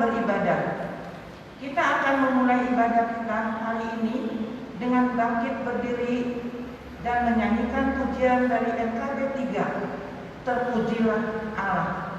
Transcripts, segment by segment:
beribadah. Kita akan memulai ibadah kita hari ini dengan bangkit berdiri dan menyanyikan pujian dari MKB 3, Terpujilah Allah.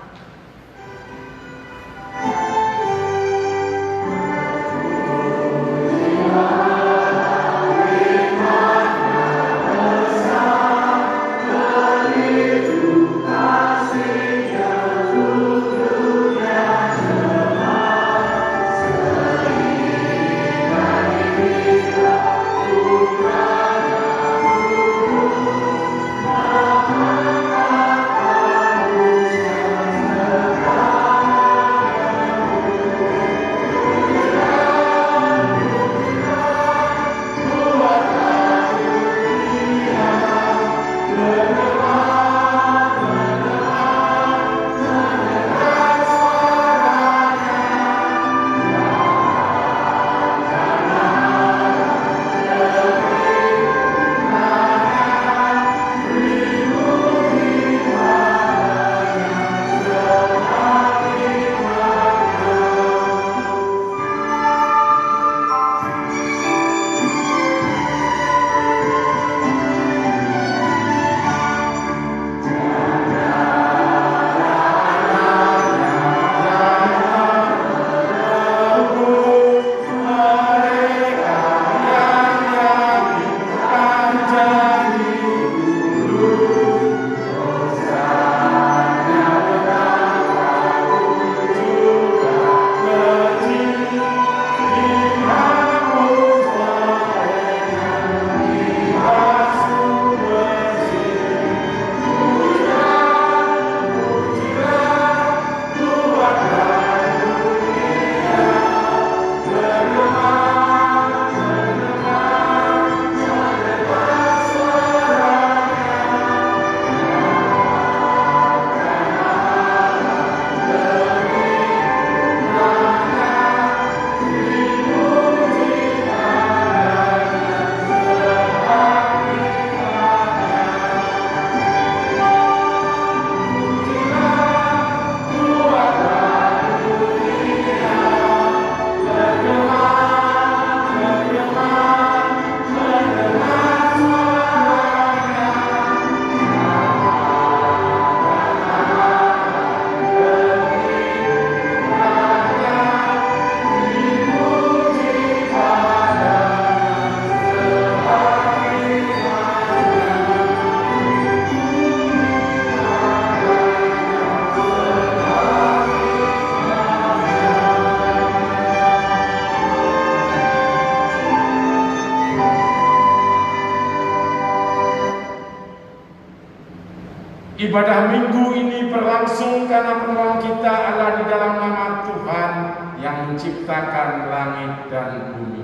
Ibadah minggu ini berlangsung karena penolong kita adalah di dalam nama Tuhan yang menciptakan langit dan bumi.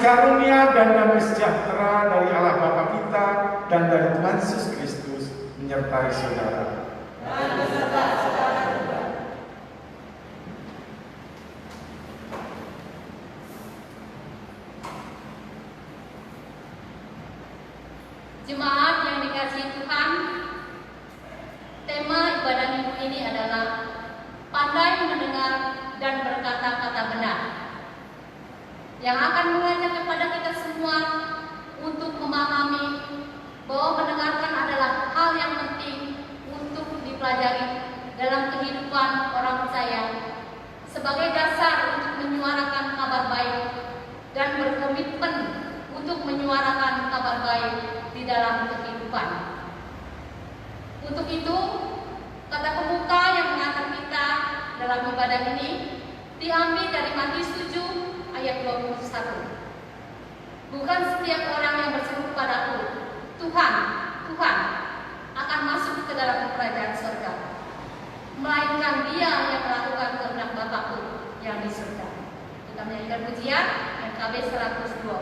Karunia dan damai sejahtera dari Allah Bapa kita dan dari Tuhan Yesus Kristus menyertai saudara. Dan beserta saudara juga. Jemaat yang dikasihi Tuhan, tema ibadah minggu ini adalah pandai mendengar dan berkata-kata benar, yang akan mengajak kepada kita semua untuk memahami bahwa mendengarkan adalah hal yang penting untuk dipelajari dalam kehidupan orang percaya sebagai dasar untuk menyuarakan kabar baik dan berkomitmen untuk menyuarakan kabar baik di dalam kehidupan. Untuk itu, kata pembuka yang mengantar kita dalam ibadah ini diambil dari Matius 7 ayat 21. Bukan setiap orang yang berseru padaku, Tuhan, Tuhan, akan masuk ke dalam kerajaan surga, melainkan dia yang melakukan kehendak Bapa-Ku yang di surga. dan pujian NKB 125.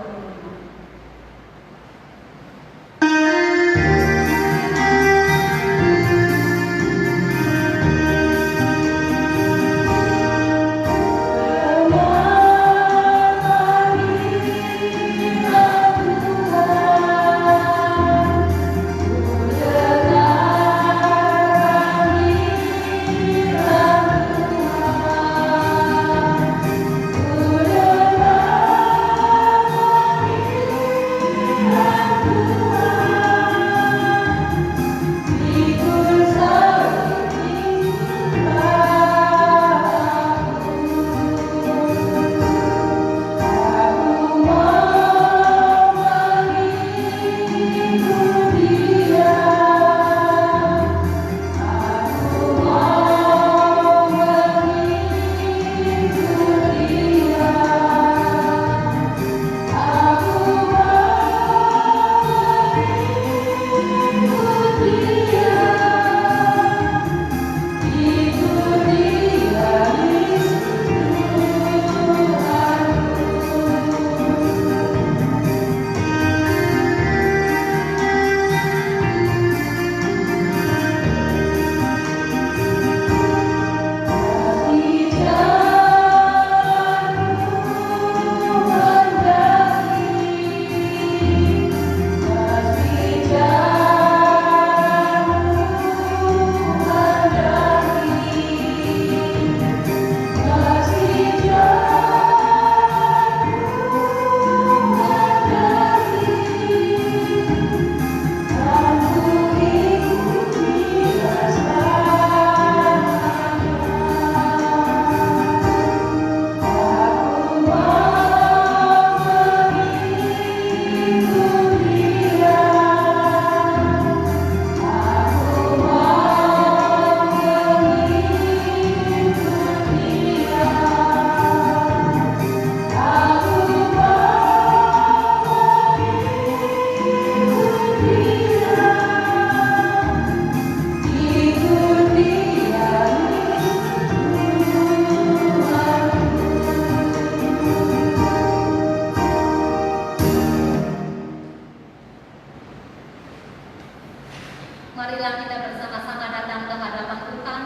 Marilah kita bersama-sama datang ke hadapan Tuhan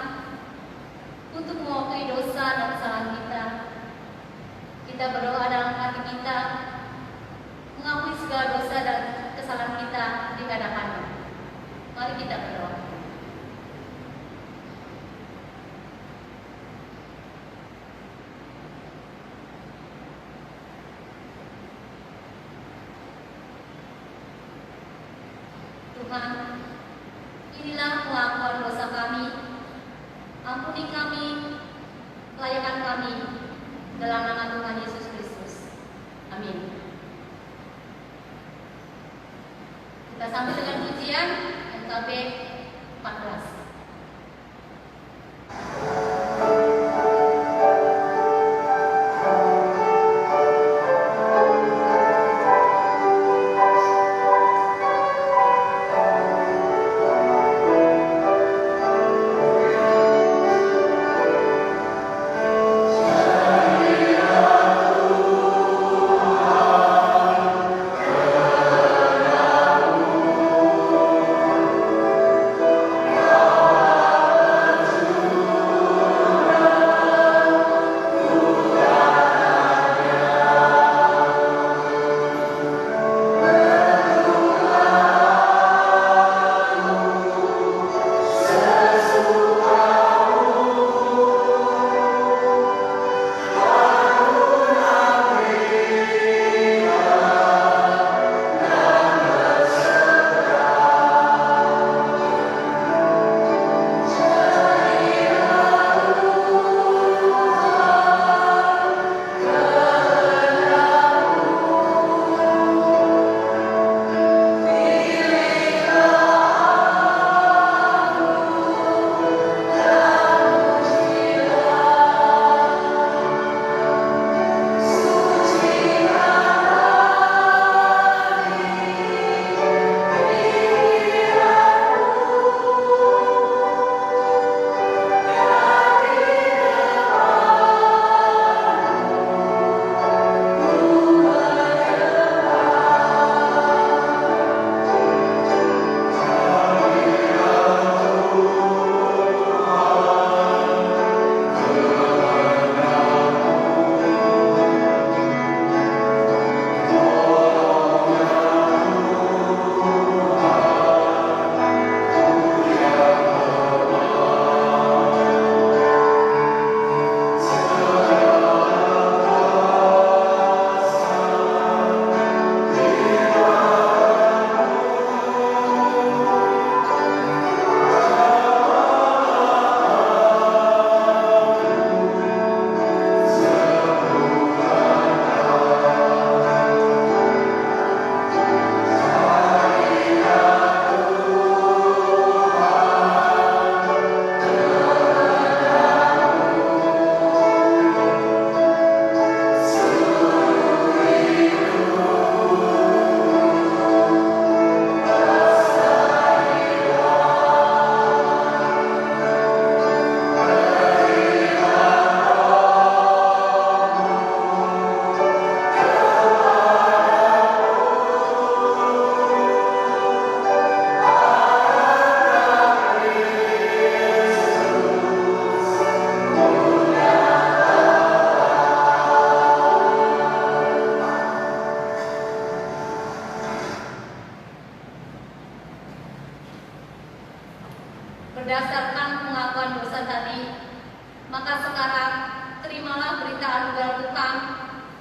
untuk mengakui dosa dan kesalahan kita. Kita berdoa dalam hati kita, mengakui segala dosa dan kesalahan kita di hadapan-Nya. Mari kita berdoa. Tuhan, inilah pengakuan dosa kami. Ampuni kami, layakan kami dalam nama Tuhan Yesus Kristus. Amin. Kita sambut dengan pujian NKB 14. Amin.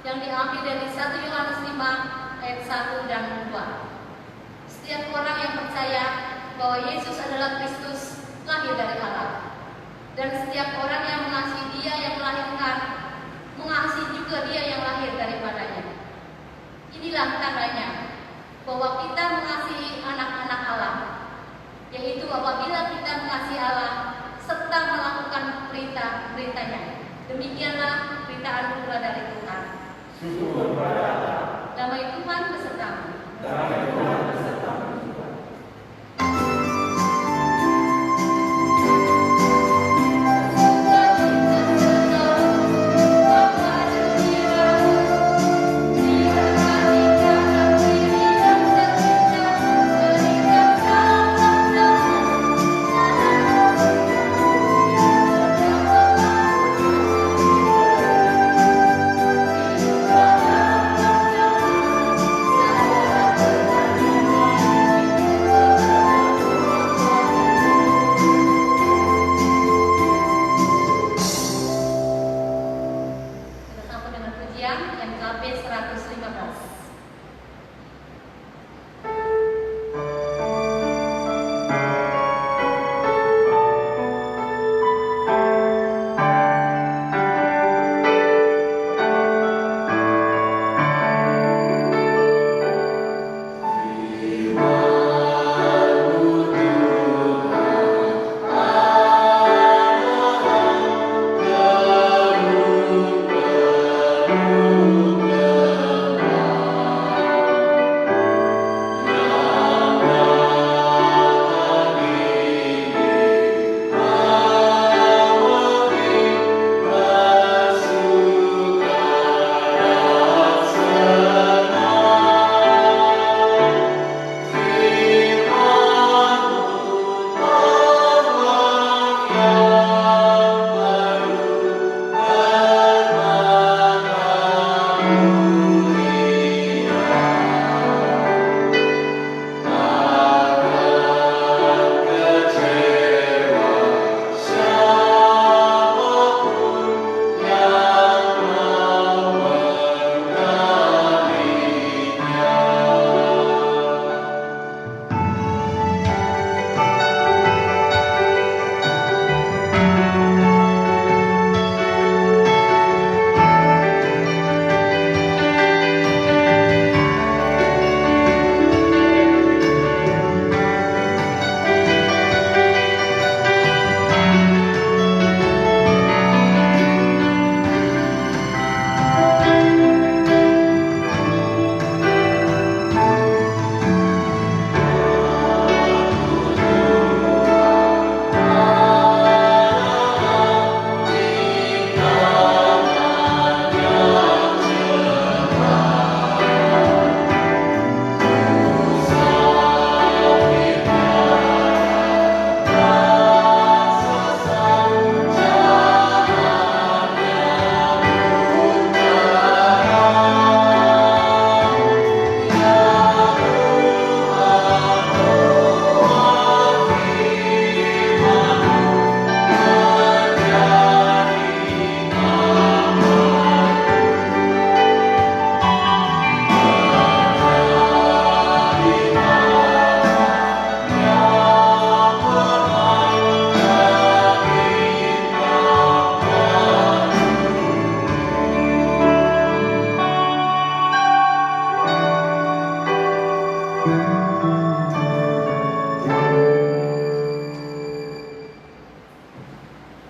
yang diambil dari 1 Yohanes 5 ayat 1 dan 2. Setiap orang yang percaya bahwa Yesus adalah Kristus lahir dari Allah, dan setiap orang yang mengasihi Dia yang melahirkan, mengasihi juga Dia yang lahir daripadanya. Inilah tandanya bahwa kita mengasihi anak-anak Allah, yaitu apabila kita mengasihi Allah serta melakukan perintah-perintahnya. Demikianlah berita anugerah dari Tuhan. Syukur kepada Allah. Damai Tuhan besertamu. Damai Tuhan besertamu.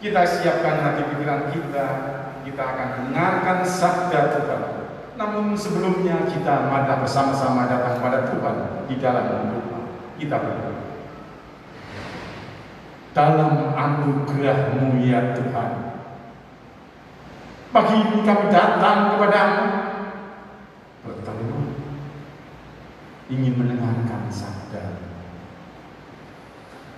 Kita siapkan hati pikiran kita akan dengarkan sabda Tuhan. Namun sebelumnya kita mari bersama-sama datang pada Tuhan di dalam doa. Kita berdoa. Dalam anugerah-Mu ya Tuhan, pagi ini kami datang kepadamu, bertemu, ingin mendengarkan sabda.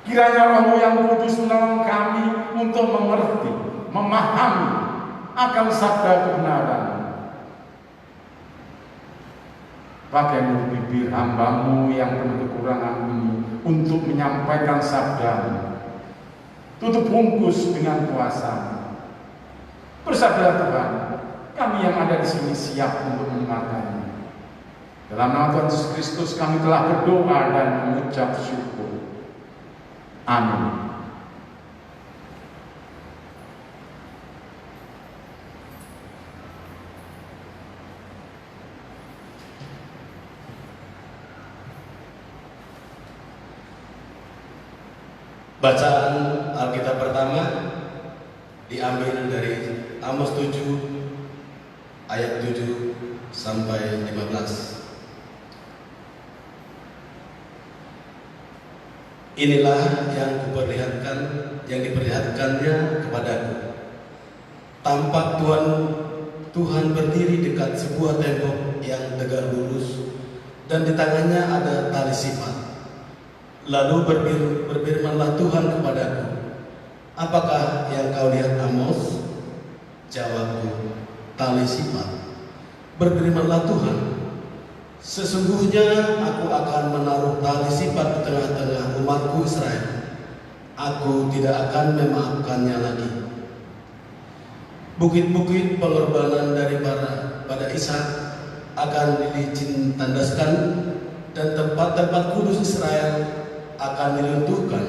Kiranya Roh-Mu yang kudus menolong kami untuk mengerti, memahami akan sabda kebenaran. Pakai bibir hamba-Mu yang penuh kekurangan ini untuk menyampaikan sabda-Mu. Tutup bungkus dengan kuasa. Bersabda Tuhan, Kami yang ada di sini siap untuk mendengarkannya. Dalam nama Tuhan Yesus Kristus kami telah berdoa dan mengucap syukur. Amin. Bacaan Alkitab pertama diambil dari Amos 7 ayat 7 sampai 15. Inilah yang diperlihatkannya kepadaku. Tampak Tuhan berdiri dekat sebuah tembok yang tegak lurus, dan di tangannya ada tali sifat. Lalu berfirmanlah Tuhan kepadaku, apakah yang kau lihat, Amos? Jawabku, tali sifat. Berfirmanlah Tuhan, sesungguhnya aku akan menaruh tali sifat di tengah-tengah umatku Israel. Aku tidak akan memaafkannya lagi. Bukit-bukit pengorbanan pada Ishak akan dilicin-tandaskan, dan tempat-tempat kudus Israel akan diruntuhkan,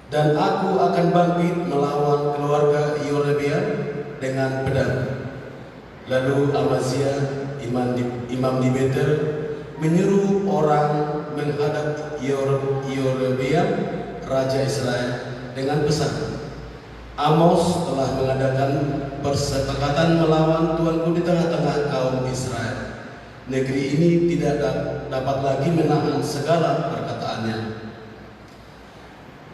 dan aku akan bangkit melawan keluarga Yerobeam dengan pedang. Lalu Amazia imam di Betel menyuruh orang menghadap Yerobeam raja Israel dengan pesan, Amos telah mengadakan persepakatan melawan tuanku di tengah-tengah kaum Israel. Negeri ini tidak dapat lagi menahan segala perkataannya.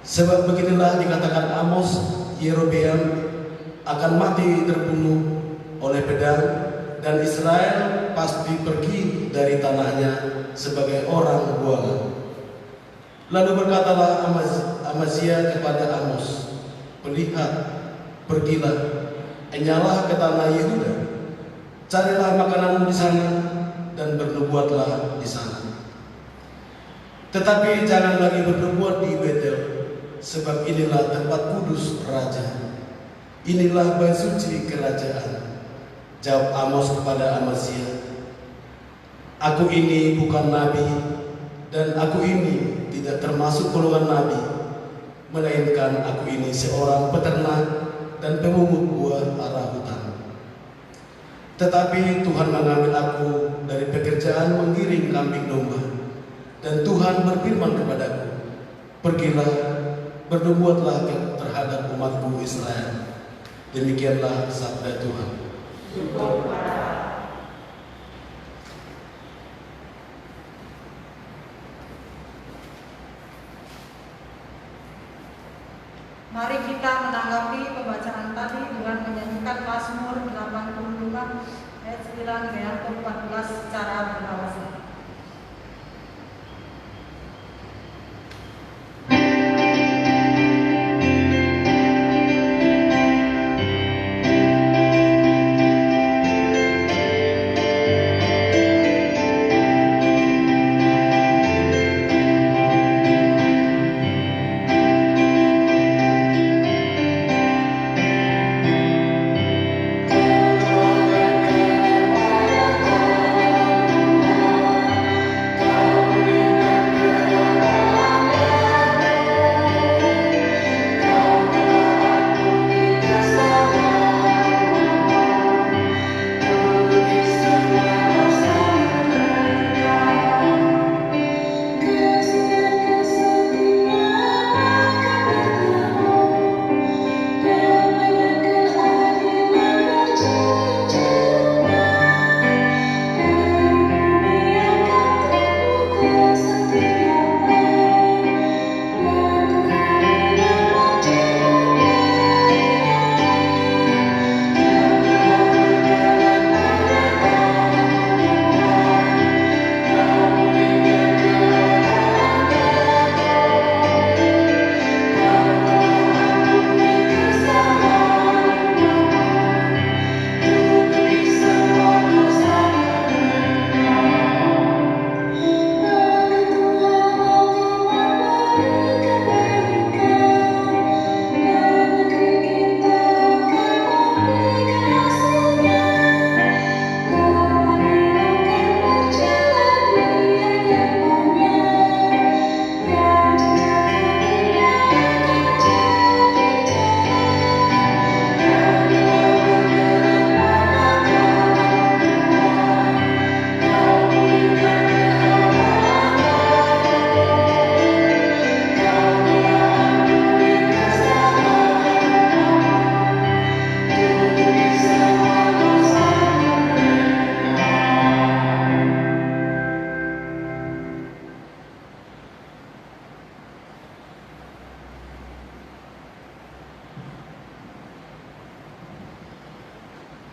Sebab beginilah dikatakan Amos, Yerobeam akan mati terbunuh oleh pedang, dan Israel pasti pergi dari tanahnya sebagai orang buangan. Lalu berkatalah Amazia kepada Amos, pergilah, enyalah ke tanah Yehuda, carilah makananmu di sana, dan bernubuatlah di sana. Tetapi jangan lagi bernubuat di Betel, sebab inilah tempat kudus raja. Inilah bait suci kerajaan. Jawab Amos kepada Amazia, aku ini bukan nabi, dan aku ini tidak termasuk golongan nabi, melainkan aku ini seorang peternak dan pemungut buah arah hutan. Tetapi Tuhan mengambil aku dari pekerjaan menggiring kambing domba, dan Tuhan berfirman kepadaku, pergilah, bernubuatlah terhadap umatku Israel. Demikianlah sabda Tuhan. Mari kita menanggapi pembacaan tadi dengan menyanyikan Mazmur 85 ayat 9 dan 14 secara beralasan. Thank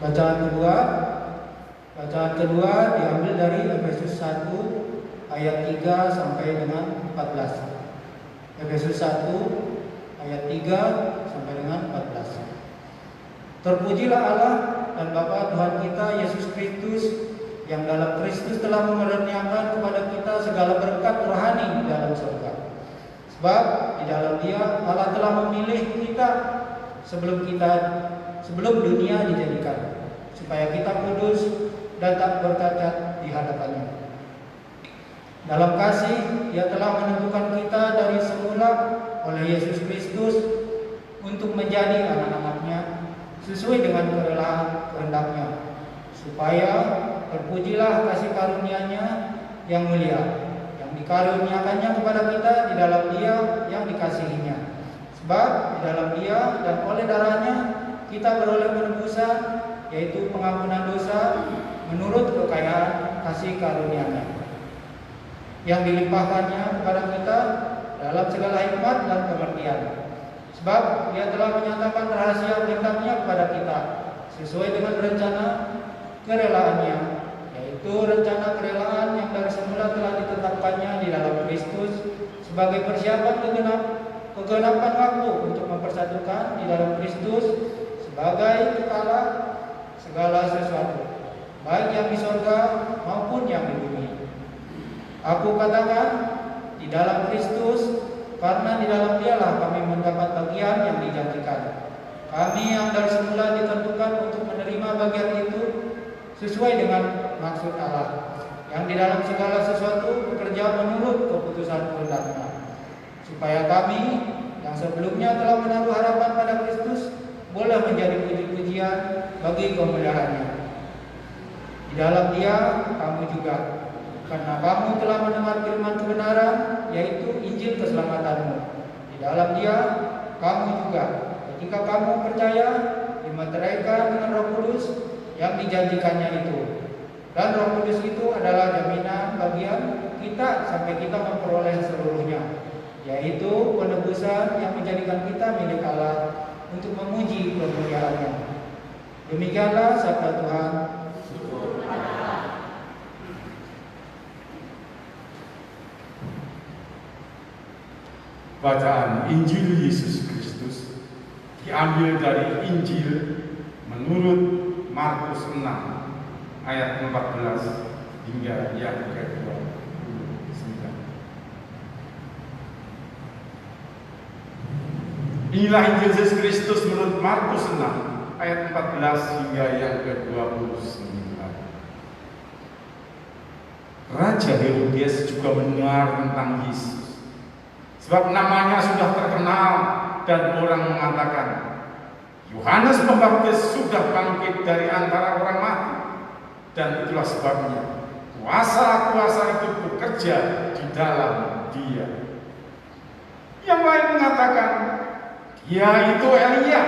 Bacaan kedua diambil dari Efesus 1 ayat 3 sampai dengan 14. Efesus 1 ayat 3 sampai dengan 14. Terpujilah Allah dan Bapa Tuhan kita Yesus Kristus, yang dalam Kristus telah mengaruniakan kepada kita segala berkat rohani di dalam surga. Sebab di dalam Dia Allah telah memilih kita sebelum dunia dijadikan, supaya kita kudus dan tak bercacat di hadapannya. Dalam kasih Dia telah menentukan kita dari semula oleh Yesus Kristus untuk menjadi anak-anak-Nya sesuai dengan kerelaan kehendak-Nya, supaya terpujilah kasih karunia-Nya yang mulia, yang dikaruniakannya kepada kita di dalam Dia yang dikasihinya. Sebab di dalam Dia dan oleh darah-Nya kita beroleh penebusan, yaitu pengampunan dosa menurut kekayaan kasih karunia-Nya, yang dilimpahkannya kepada kita dalam segala hikmat dan pengertian. Sebab Dia telah menyatakan rahasia kehendak-Nya kepada kita sesuai dengan rencana kerelaannya, yaitu rencana kerelaan yang dari semula telah ditetapkannya di dalam Kristus sebagai persiapan kegenapan waktu untuk mempersatukan di dalam Kristus sebagai kepala segala sesuatu, baik yang di sorga maupun yang di bumi. Aku katakan di dalam Kristus, karena di dalam Dialah kami mendapat bagian yang dijanjikan. Kami yang dari semula ditentukan untuk menerima bagian itu sesuai dengan maksud Allah, yang di dalam segala sesuatu bekerja menurut keputusan kehendak-Nya, supaya kami yang sebelumnya telah menaruh harapan pada Kristus boleh menjadi puji-pujian bagi kemuliaan-Nya. Di dalam Dia kamu juga, karena kamu telah mendengar firman kebenaran, yaitu Injil keselamatanmu. Di dalam Dia kamu juga, ketika kamu percaya, dimeteraikan dengan Roh Kudus yang dijanjikannya itu. Dan Roh Kudus itu adalah jaminan bagian kita sampai kita memperoleh seluruhnya, yaitu penebusan yang menjadikan kita milik Allah untuk memuji kemuliaan-Nya. Demikianlah sabda Tuhan. Bacaan Injil Yesus Kristus diambil dari Injil menurut Markus 6 ayat 14 hingga yang ke-29. Inilah Injil Yesus Kristus menurut Markus 6 ayat 14 hingga yang ke-29. Raja Herodes juga mendengar tentang Yesus, sebab namanya sudah terkenal dan orang mengatakan, Yohanes Pembaptis sudah bangkit dari antara orang mati, dan itulah sebabnya kuasa-kuasa itu bekerja di dalam Dia. Yang lain mengatakan, Dia itu Elia.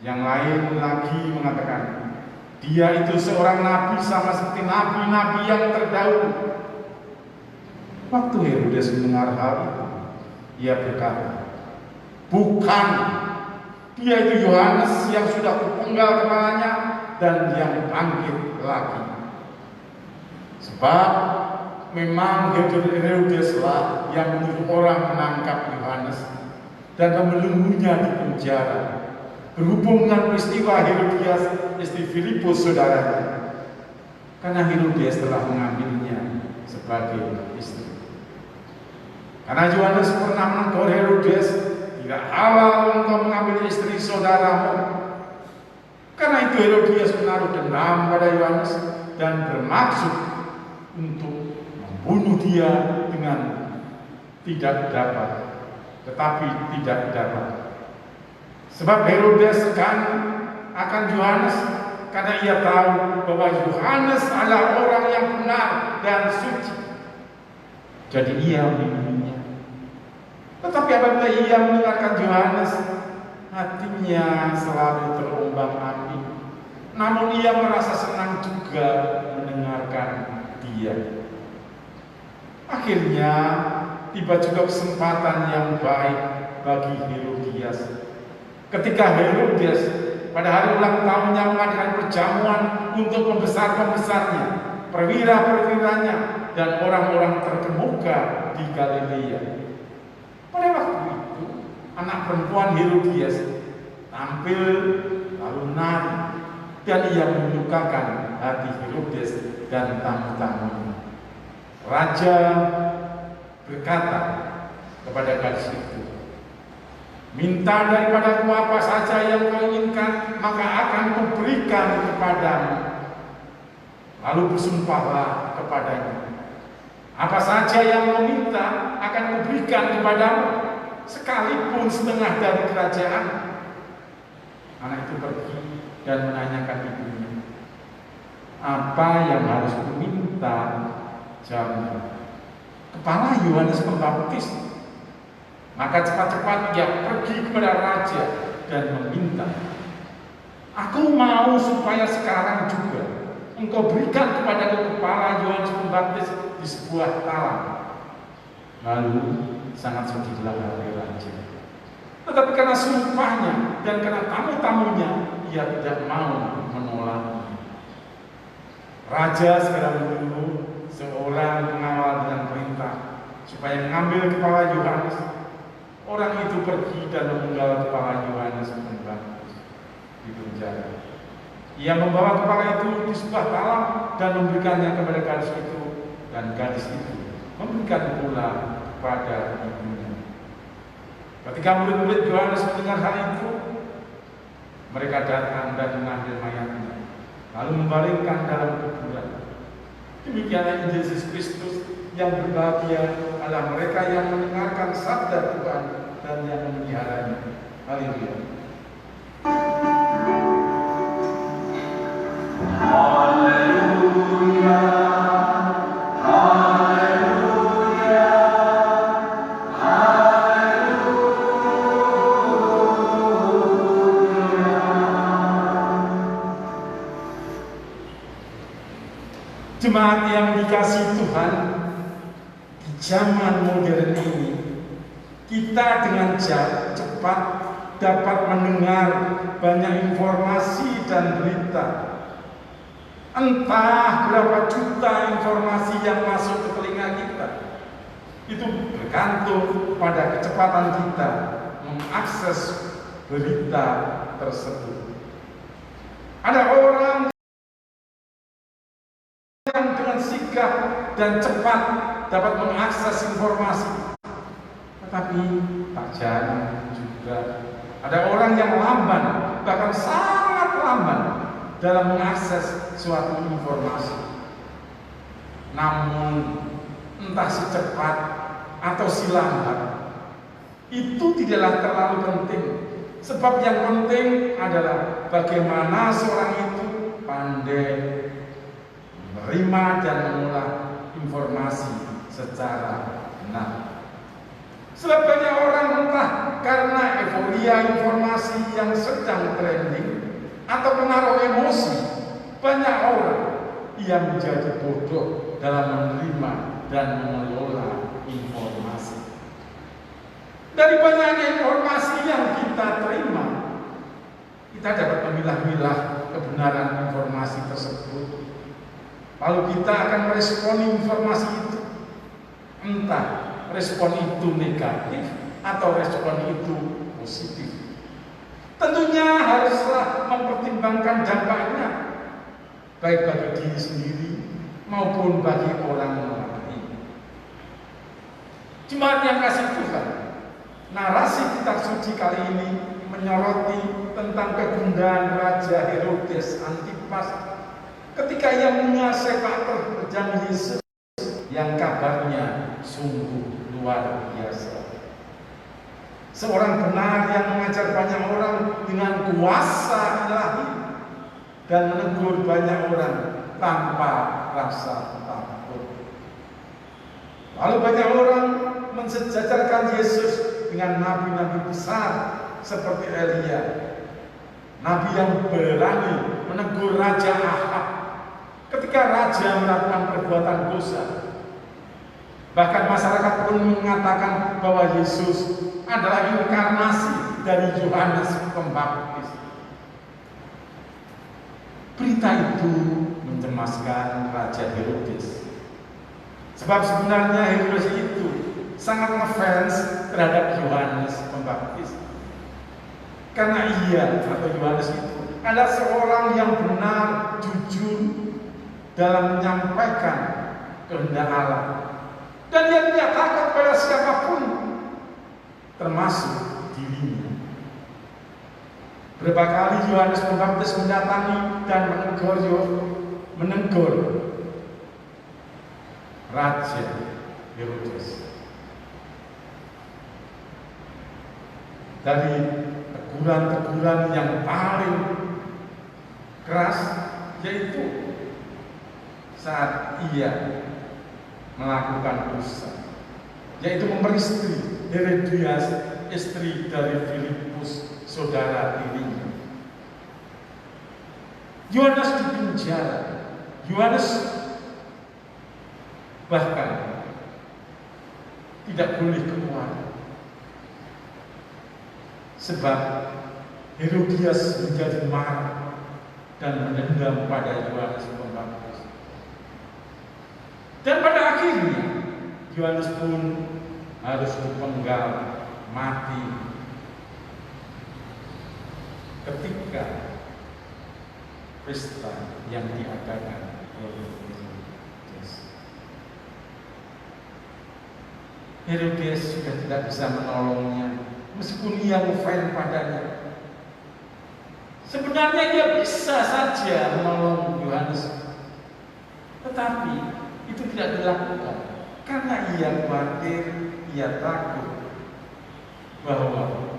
Yang lain lagi mengatakan, Dia itu seorang nabi sama seperti nabi-nabi yang terdahulu. Waktu Herodes mendengar hal itu, ia berkata, bukan, Dia itu Yohanes yang sudah kupenggal kepalanya dan yang bangkit lagi. Sebab memang Herodeslah yang menyuruh orang menangkap Yohanes dan membelenggunya di penjara, berhubung dengan peristiwa Herodias istri Filipus saudaranya, karena Herodes telah mengambilnya sebagai istri. Karena Yohanes pernah menegur Herodes, tidak halal engkau mengambil istri saudaramu. Karena itu Herodias menaruh dendam pada Yohanes dan bermaksud untuk membunuh dia dengan tidak dapat. Sebab Herodes segan akan Yohanes karena ia tahu bahwa Yohanes adalah orang yang benar dan suci. Jadi ia membunuhnya. Tetapi apabila ia mendengarkan Yohanes, hatinya selalu terombang-ambing. Namun ia merasa senang juga mendengarkan dia. Akhirnya tiba juga kesempatan yang baik bagi Herodias. Ketika Herodes pada hari ulang tahunnya mengadakan perjamuan untuk pembesar-pembesarnya, perwira-perwiranya, dan orang-orang terkemuka di Galilea. Pada waktu itu, anak perempuan Herodias tampil lalu nari, dan ia menyukakan hati Herodes dan tamu-tamunya. Raja berkata kepada gadis itu, "Minta daripadaku apa saja yang kau inginkan, maka akan kuberikan kepadamu." Lalu bersumpahlah kepadanya, "Apa saja yang kau minta akan kuberikan kepadamu, sekalipun setengah dari kerajaan." Anak itu pergi dan menanyakan ibunya, "Apa yang harus kuminta?" Jawabnya, "Kepala Yohanes Pembaptis." Maka cepat-cepat ia pergi kepada raja dan meminta, "Aku mau supaya sekarang juga engkau berikan kepadaku kepala Yohanes Pembaptis di sebuah talang." Lalu sangat sedihlah hati raja. Tetapi karena sumpahnya dan karena tamu-tamunya, ia tidak mau menolaknya. Raja segera menyuruh seorang pengawal dengan perintah supaya mengambil kepala Yohanes. Orang itu pergi dan memenggal kepala Yohanes Pembaptis di penjara. Ia membawa kepala itu di sebuah talang dan memberikannya kepada gadis itu, dan gadis itu memberikan pula kepada ibunya. Ketika murid-murid Yohanes mendengar hal itu, mereka datang dan mengambil mayatnya, lalu membaringkan dalam kuburan. Demikianlah Injil Yesus Kristus. Yang berbahagia adalah mereka yang mendengarkan sabda Tuhan dan yang memeliharanya. Haleluya. Haleluya. Haleluya. Haleluya. Jemaat yang dikasihi Tuhan, di zaman modern ini kita dengan cepat dapat mendengar banyak informasi dan berita. Entah berapa juta informasi yang masuk ke telinga kita. Itu bergantung pada kecepatan kita mengakses berita tersebut. Ada orang yang dengan sigap dan cepat dapat mengakses informasi, tetapi tak jarang juga ada orang yang lamban, bahkan sangat lamban dalam mengakses suatu informasi. Namun entah si cepat atau si lambat, itu tidaklah terlalu penting. Sebab yang penting adalah bagaimana seorang itu pandai menerima dan mengolah informasi secara benar. Sebab banyak orang entah karena euforia informasi yang sedang trending atau pengaruh emosi, banyak orang yang menjadi bodoh dalam menerima dan mengelola informasi. Dari banyaknya informasi yang kita terima, kita dapat memilah-milah kebenaran informasi tersebut. Lalu kita akan meresponi informasi itu, entah respon itu negatif atau respon itu positif. Tentunya haruslah mempertimbangkan dampaknya, baik bagi diri sendiri maupun bagi orang lain. Jemaat yang kasih Tuhan, narasi kitab suci kali ini menyoroti tentang kegundaan Raja Herodes Antipas ketika ia menguasai terjang Yesus yang kabarnya sungguh luar biasa. Seorang benar yang mengajar banyak orang dengan kuasa ilahi dan menegur banyak orang tanpa rasa takut. Lalu banyak orang mensejajarkan Yesus dengan nabi-nabi besar seperti Elia, nabi yang berani menegur Raja Ahab ketika raja melakukan perbuatan dosa. Bahkan masyarakat pun mengatakan bahwa Yesus adalah inkarnasi dari Yohanes Pembaptis. Berita itu mencemaskan Raja Herodes. Sebab sebenarnya Herodes itu sangat ngefans terhadap Yohanes Pembaptis. Karena ia atau Yohanes itu adalah seorang yang benar, jujur dalam menyampaikan kehendak Allah. Dan dia tidak takut pada siapapun, termasuk dirinya. Berapa kali Yohanes Pembaptis mendatangi dan menegur Raja Herodes. Dari teguran-teguran yang paling keras, yaitu saat ia melakukan dosa, yaitu memeristri Herodias, istri dari Filipus, saudara tirinya. Yohanes dipenjara. Yohanes bahkan tidak boleh keluar, sebab Herodias menjadi marah dan mendendam pada Yohanes Pembaptis. Dan pada akhirnya Yohanes pun harus dipenggal mati ketika pesta yang diadakan oleh Herodes. Herodes sudah tidak bisa menolongnya, meskipun ia ngefans padanya. Sebenarnya dia bisa saja menolong Yohanes, tetapi itu tidak dilakukan karena ia khawatir, ia takut bahwa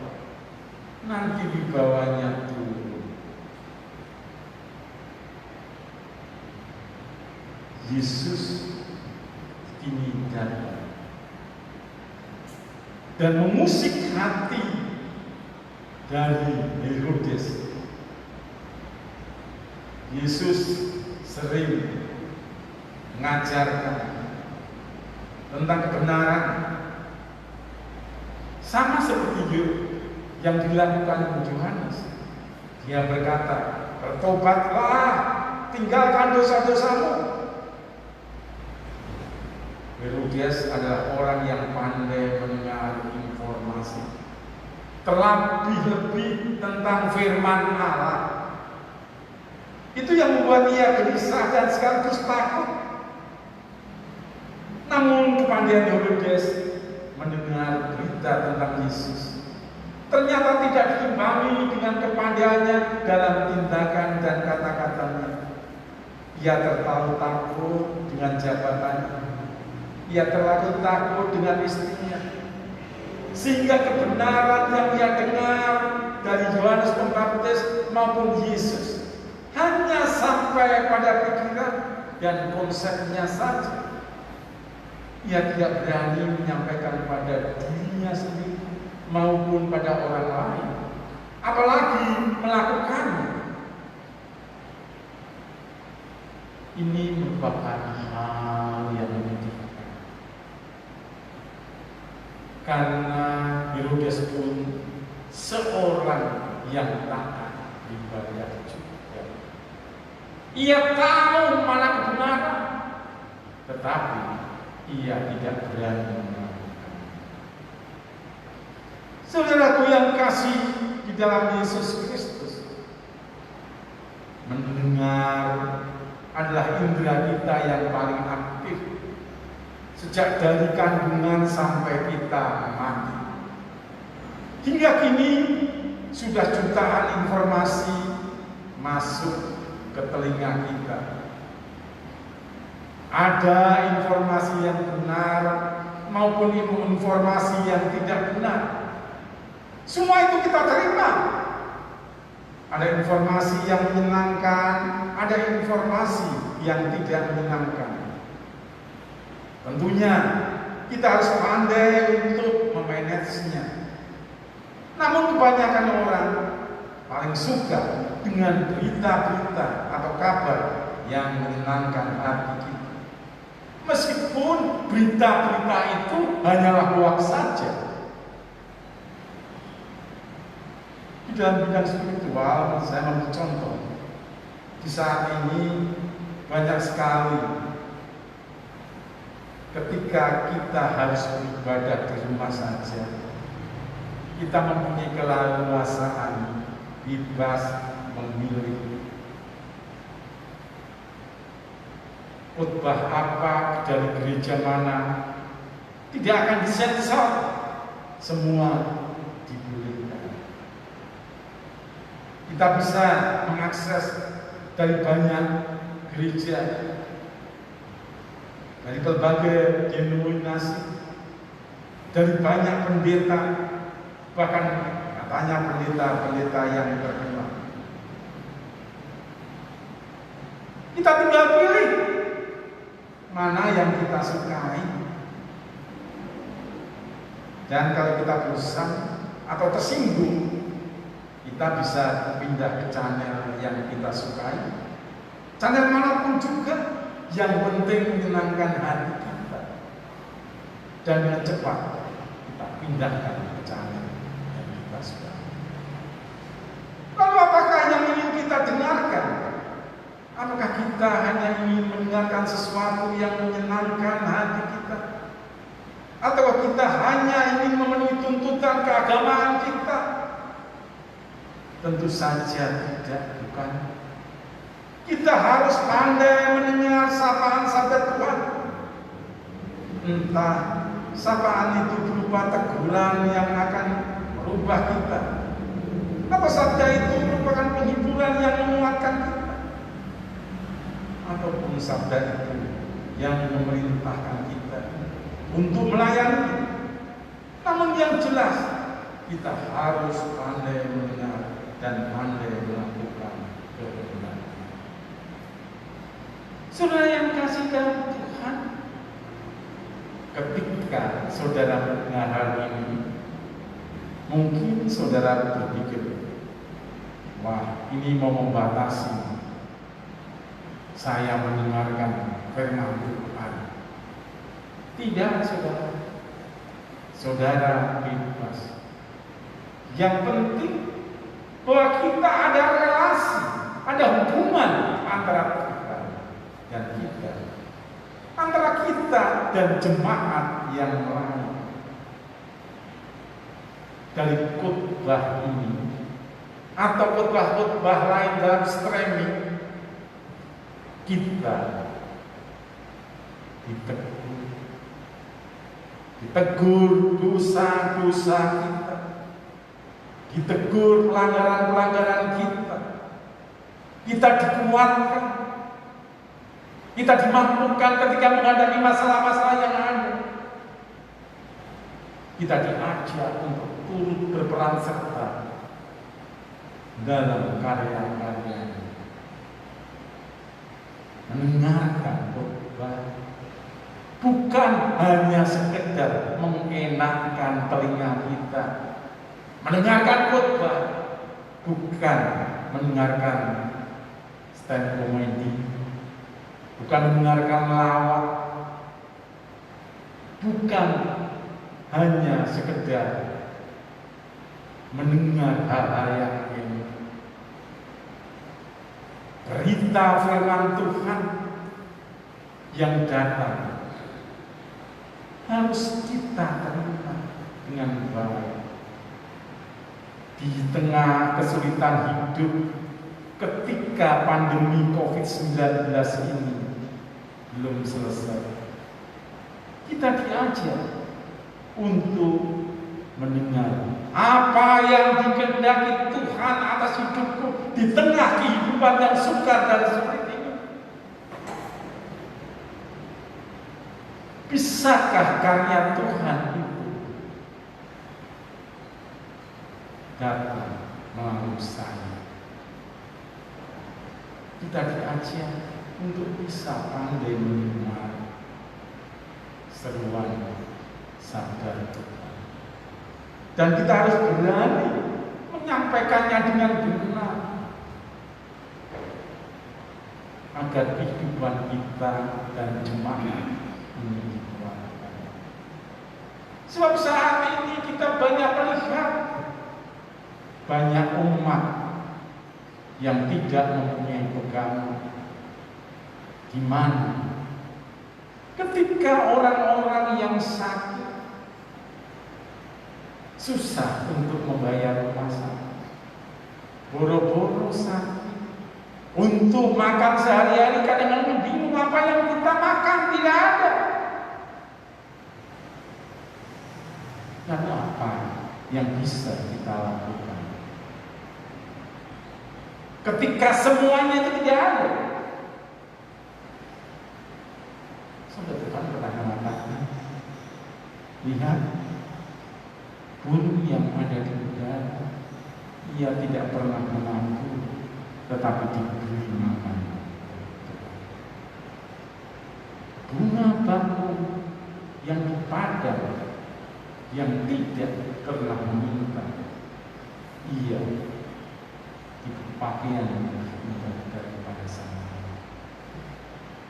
nanti dibawanya turun. Yesus kini datang dan mengusik hati dari Herodes. Yesus sering mengajarkan tentang kebenaran, sama seperti yang dilakukan Yohanes. Dia berkata, bertobatlah, tinggalkan dosa-dosamu. Herodes adalah orang yang pandai mendengar informasi, terlebih-lebih tentang firman Allah. Itu yang membuat ia gelisah dan sekaligus takut. Namun kepandaian Herodes mendengar berita tentang Yesus ternyata tidak diimbangi dengan kepandaiannya dalam tindakan dan kata-katanya. Ia terlalu takut dengan jabatannya. Ia terlalu takut dengan istrinya. Sehingga kebenaran yang ia dengar dari Yohanes Pembaptis maupun Yesus hanya sampai pada pikiran dan konsepnya saja. Ia tidak berani menyampaikan pada dirinya sendiri maupun pada orang lain, apalagi melakukannya. Ini merupakan hal yang menyedihkan, karena Herodes pun seorang yang taat ibadah juga. Ia tahu mana kebenaran, tetapi ia tidak berani melakukan. Saudaraku yang kasih di dalam Yesus Kristus, mendengar adalah indera kita yang paling aktif sejak dari kandungan sampai kita mati. Hingga kini sudah jutaan informasi masuk ke telinga kita. Ada informasi yang benar maupun informasi yang tidak benar. Semua itu kita terima. Ada informasi yang menyenangkan, ada informasi yang tidak menyenangkan. Tentunya kita harus pandai untuk memanagenya. Namun kebanyakan orang paling suka dengan berita-berita atau kabar yang menyenangkan hati kita. Meskipun berita-berita itu hanyalah hoaks saja. Di dalam bidang spiritual, saya ambil contoh. Di saat ini banyak sekali ketika kita harus beribadah di rumah saja, kita mempunyai keleluasaan bebas memilih khotbah apa dari gereja mana, tidak akan disensor, semua dibolehkan. Kita bisa mengakses dari banyak gereja, dari berbagai denominasi, dari banyak pendeta, bahkan katanya pendeta-pendeta yang terkenal. Kita tinggal pilih mana yang kita sukai. Dan kalau kita bosan atau tersinggung, kita bisa pindah ke channel yang kita sukai. Channel manapun juga, yang penting menyenangkan hati kita. Dan dengan cepat kita pindahkan ke channel yang kita sukai. Lalu apakah yang ingin kita dengarkan? Apakah kita hanya ingin mendengarkan sesuatu yang menyenangkan hati kita? Atau kita hanya ingin memenuhi tuntutan keagamaan kita? Tentu saja tidak, bukan. Kita harus pandai mendengar sapaan sabda Tuhan. Entah sapaan itu berupa teguran yang akan merubah kita, atau sabda itu merupakan penghiburan yang menguatkan kita, ataupun sabda itu yang memerintahkan kita untuk melayani. Namun yang jelas, kita harus pandai mendengar dan pandai melakukan kebenaran. Saudara yang kasih dalam Tuhan, ketika saudara mendengar hal ini, mungkin saudara berpikir, wah, ini mau membatasi saya mendengarkan firman Tuhan. Tidak, saudara. Saudara bebas. Yang penting bahwa kita ada relasi, ada hubungan antara kita dan kita, antara kita dan jemaat yang lain. Dari khotbah ini atau khotbah-khotbah lain dalam streaming, kita ditegur dosa-dosa kita, ditegur pelanggaran-pelanggaran kita, kita dikuatkan, kita dimampukan ketika menghadapi masalah-masalah yang ada. Kita diajak untuk turut berperan serta dalam karya-karya, mendengarkan khotbah bukan hanya sekedar mengenakkan telinga kita. Mendengarkan khotbah bukan mendengarkan stand komedi, bukan mendengarkan lawak, bukan hanya sekedar mendengar hal-hal yang ini. Berita firman Tuhan yang datang harus kita terima dengan baik. Di tengah kesulitan hidup ketika pandemi COVID-19 ini belum selesai, kita diajak untuk mendengar apa yang dikehendaki Tuhan atas hidupku di tengah kehidupan yang sukar dan sulit ini. Bisakah karya Tuhan itu datang melalui saya? Kita diajak untuk bisa pandai mendengar seruan sabda Tuhan, dan kita harus berani menyampaikannya dengan benar agar kehidupan kita dan jemaat ini dikuatkan. Sebab saat ini kita banyak melihat banyak umat yang tidak mempunyai pegangan. Gimana ketika orang-orang yang sakit susah untuk membayar rumah sakit, boro-boro sakit, untuk makan sehari-hari kadang-kadang bingung apa yang kita makan, tidak ada. Dan apa yang bisa kita lakukan ketika semuanya itu tidak ada? Sudah Tuhan pernah mengatakan, lihat, burung yang ada di udara, ia tidak pernah menabur, tetapi diberi makan. Bunga bakung yang di padang, yang tidak pernah meminta, ia diberi pakaian daripada sana.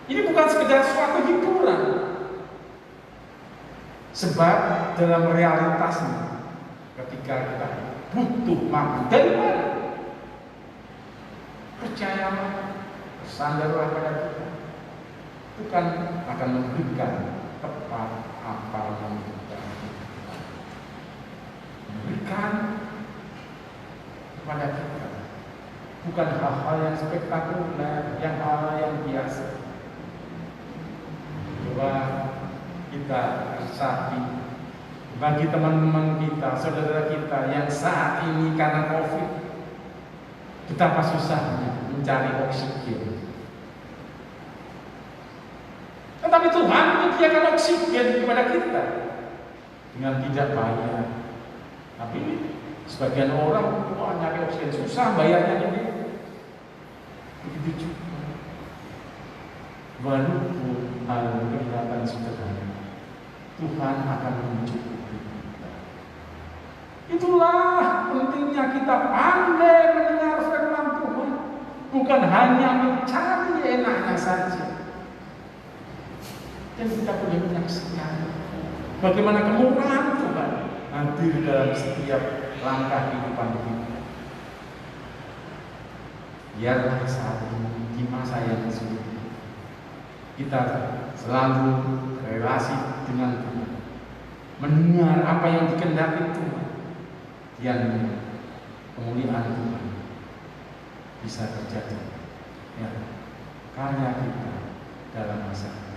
Ini bukan sekedar suatu hiburan, sebab dalam realitasnya ketika kita butuh makan, dari mana? Percayalah, bersandarlah pada kita. Tuhan akan memberikan tepat apa yang kita butuhkan. Memberikan kepada kita bukan hal-hal yang spektakuler, yang hal yang biasa. Coba kita resapi bagi teman-teman kita, saudara kita yang saat ini karena COVID, betapa susahnya mencari oksigen. Tetapi Tuhan menyediakan oksigen kepada kita dengan tidak bayar. Tapi sebagian orang, wah, nyari oksigen susah, bayarnya ini. Begitu juga. Walaupun hal kelihatan sederhana, Tuhan akan mencukupi kita. Itulah pentingnya kita pandai mendengar firman Tuhan, bukan hanya mencari enaknya saja. Dan kita boleh menyaksikan bagaimana kemurahan Tuhan hadir dalam setiap langkah kehidupan kita. Biarlah saat ini di masa yang sulit kita selalu relasi dengan Tuhan, mendengar apa yang dikehendaki Tuhan, yang kemuliaan Tuhan bisa terjadi. Ya, karya kita dalam masa ini.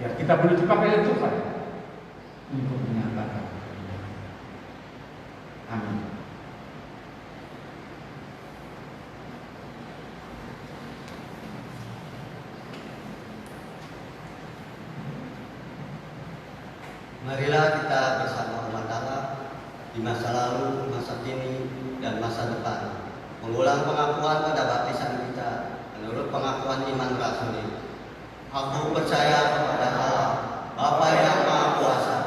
Ya, kita boleh dipakai oleh Tuhan untuk menyatakan. Amin. Marilah kita bersama umat Allah di masa lalu, masa kini, dan masa depan mengulang pengakuan pada baptisan kita menurut pengakuan iman rasuli. Aku percaya kepada Allah, Bapa yang Maha Kuasa,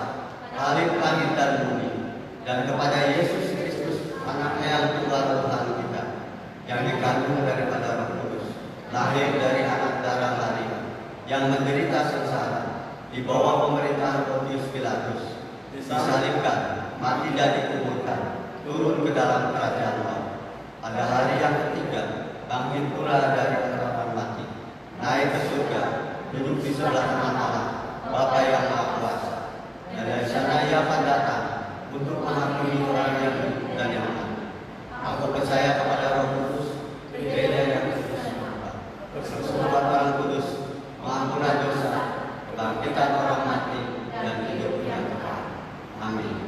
Khalik langit dan bumi, dan kepada Yesus Kristus, Anaknya yang tunggal Tuhan kita, yang dikandung daripada Roh Kudus, lahir dari anak darah Maria, yang menderita sengsara di bawah pemerintahan Pontius Pilatus, disalibkan, mati dan dikuburkan, turun ke dalam kerajaan maut. Pada hari yang ketiga, bangkit pula dari antara mati, naik ke surga, duduk di sebelah kanan Allah, Bapa yang Maha Kuasa. Dan dari sana ia akan datang untuk menghakimi orang yang hidup dan yang mati. Aku percaya kepada Roh Kudus, gereja yang Kristus, persekutuan Orang Kudus, pengampunan dosa, kebangkitan orang mati, dan hidup yang kekal. Amin.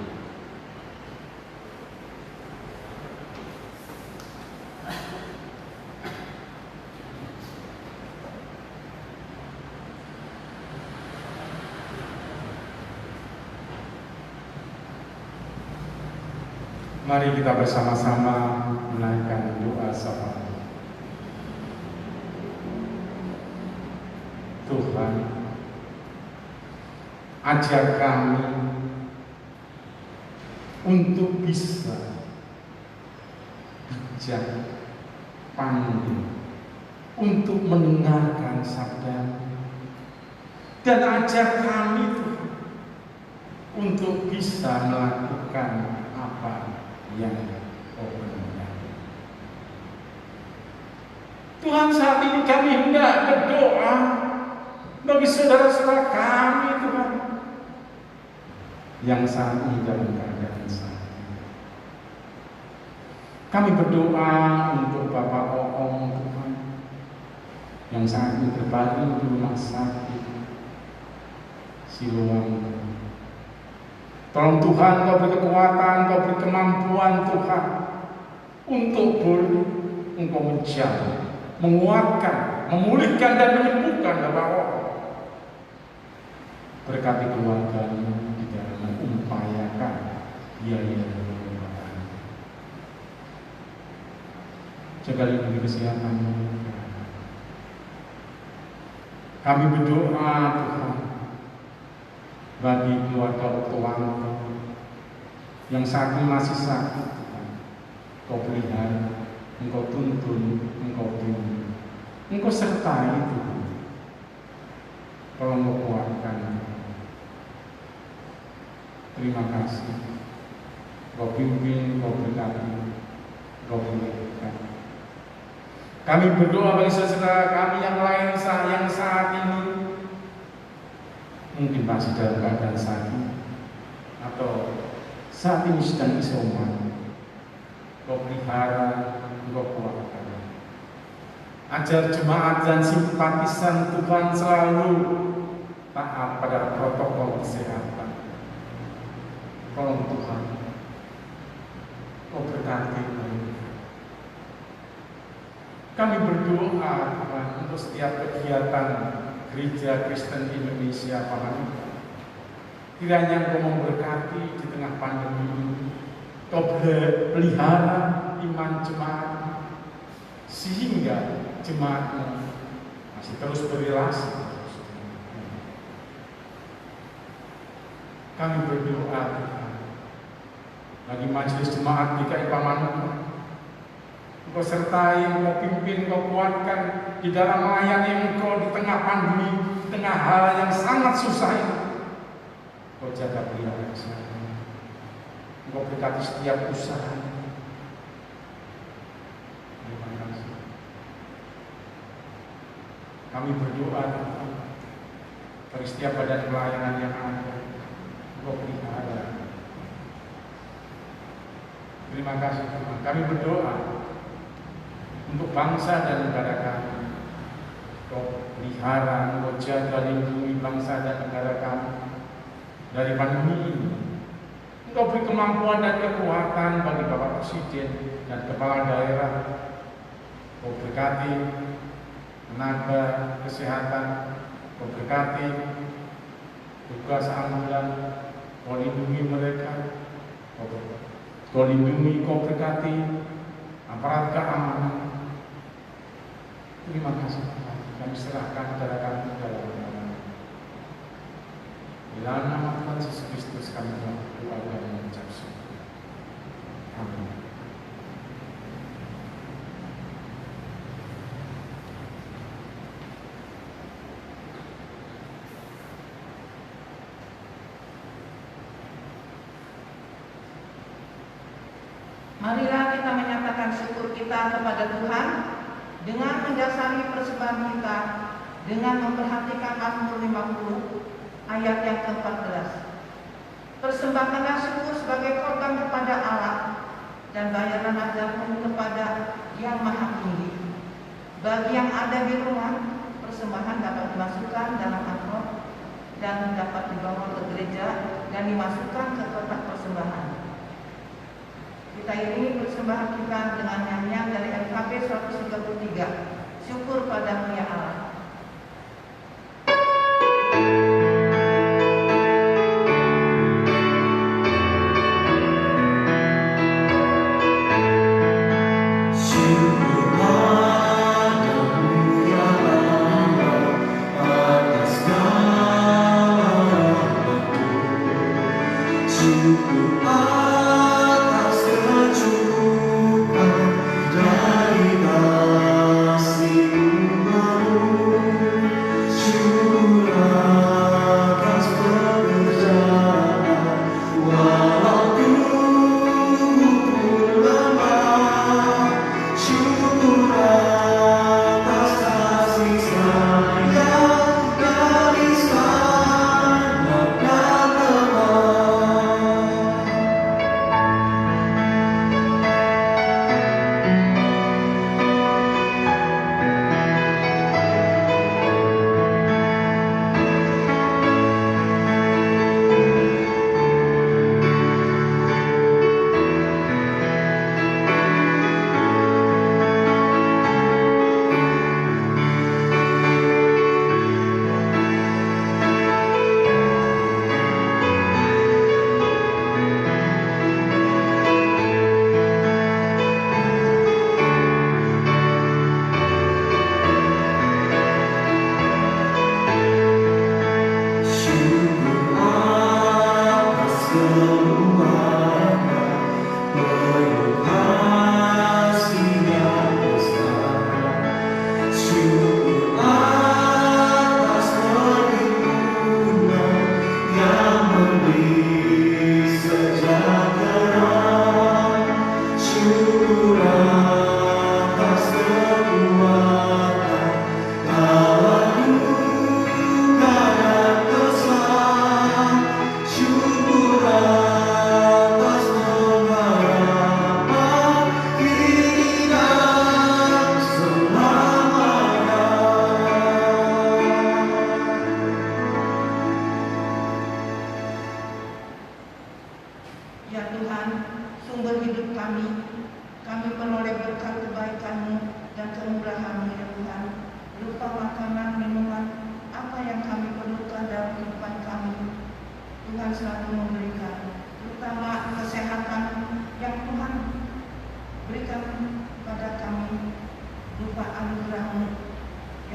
Mari kita bersama-sama menaikkan doa syafaat. Tuhan, ajar kami untuk bisa bijak, pandai untuk mendengarkan sabda, dan ajar kami Tuhan untuk bisa melakukan apa yang Kau kehendaki. Tuhan, saat ini kami hendak berdoa bagi saudara-saudara kami, Tuhan, yang saat ini dalam keadaan sakit. Kami berdoa untuk Bapak Oong, Tuhan, yang saat ini terbaring di rumah sakit Siloam. Tolong Tuhan, Kau beri kekuatan, Kau beri kemampuan, Tuhan, untuk Engkau menjaga, menguatkan, memulihkan dan menyembuhkan Bapak Oong. Berkati keluarganya di dalam mengupayakan biaya pengobatan. Jaga lindungi kesehatannya. Kami berdoa, Tuhan, bagi keluarga Oktowanto yang saat ini masih sakit, Tuhan. Kau pelihara, Engkau tuntun, Engkau bimbing, Engkau sertai, Tuhan. Tolong Engkau kuatkan. Terima kasih. Kau pimpin, Kau berkati, Kau pulihkan. Kami berdoa bagi saudara kami yang lain yang saat ini mungkin masih dalam keadaan sakit atau saat ini sedang isoman. Kau pelihara, Kau kuatkan. Ajar jemaat dan simpatisan Tuhan selalu taat pada protokol kesehatan. Tolong Tuhan, Kau berkati mereka. Kami berdoa, Tuhan, untuk setiap kegiatan Gereja Kristen Indonesia Pamanukan. Kiranya Engkau memberkati di tengah pandemi ini. Kau pelihara iman jemaat, sehingga jemaatmu masih terus berrelasi. Kami berdoa, Tuhan, bagi majelis jemaat GKI Pamanukan. Engkau sertai, Engkau pimpin, Engkau kuatkan di dalam melayani Engkau di tengah pandemi, di tengah hal yang sangat susah ini. Engkau jaga pelihara kesehatan. Engkau berkati setiap usaha. Terima kasih. Kami berdoa, Tuhan, bagi setiap badan pelayanan yang ada. Engkau pelihara. Terima kasih, Tuhan. Kami berdoa untuk bangsa dan negara kami. Kau pelihara, Engkau jaga, lindungi bangsa dan negara kami dari pandemi ini. Engkau beri kemampuan dan kekuatan bagi Bapak Presiden dan Kepala Daerah. Kau berkati tenaga kesehatan, Kau berkati tugas ambulan, Kau lindungi mereka, Kau lindungi, Kau berkati aparat keamanan. Terima kasih, Tuhan. Kami serahkan kepada kami dalam nama. Dalam nama Tuhan Yesus Kristus kami berdoa dan mengucap syukur. Amin. Marilah kita menyatakan syukur kita kepada Tuhan dengan mendasari persembahan kita dengan memperhatikan Mazmur 50 ayat yang ke-14. Persembahkanlah syukur sebagai korban kepada Allah dan bayarlah nazarmu kepada Yang Maha Tinggi. Bagi yang ada di rumah, persembahan dapat dimasukkan dalam amplop dan dapat dibawa ke gereja dan dimasukkan ke kotak persembahan. Kita iringi persembahan kita dengan nyanyian dari LKB 133. Syukur padamu ya Allah. Dari kasih-Mu.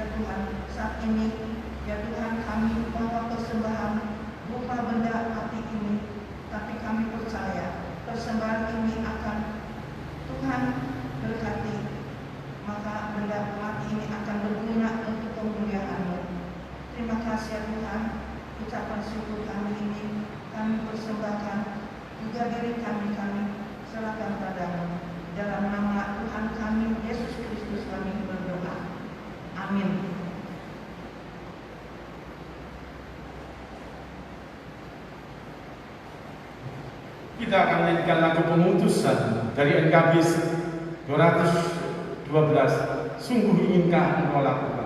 Ya Tuhan, saat ini, ya Tuhan, kami bawa persembahan berupa benda mati ini, tapi kami percaya persembahan ini akan Tuhan berkati, maka benda mati ini akan berguna untuk kemuliaan-Mu. Terima kasih ya Tuhan, ucapan syukur kami ini kami persembahkan, juga diri kami serahkan padamu. Dalam nama Tuhan kami Yesus Kristus kami berdoa. Amin. Kita akan menyanyikan lagu pemutusan dari NKB 212, Sungguh Inginkah Engkau Lakukan.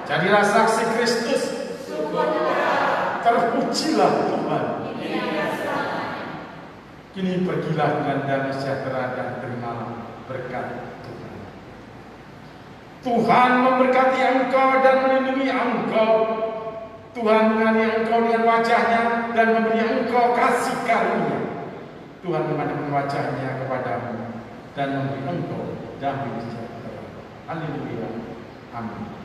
Jadilah saksi Kristus. Terpujilah Tuhan. Kini pergilah dengan damai sejahtera dan terimalah berkat Tuhan. Tuhan memberkati engkau dan melindungi engkau. Tuhan mengasihi engkau dengan wajahnya dan memberi engkau kasih karunia. Tuhan memandangkan wajahnya kepadamu dan memberi engkau damai sejahtera. Haleluya. Amin.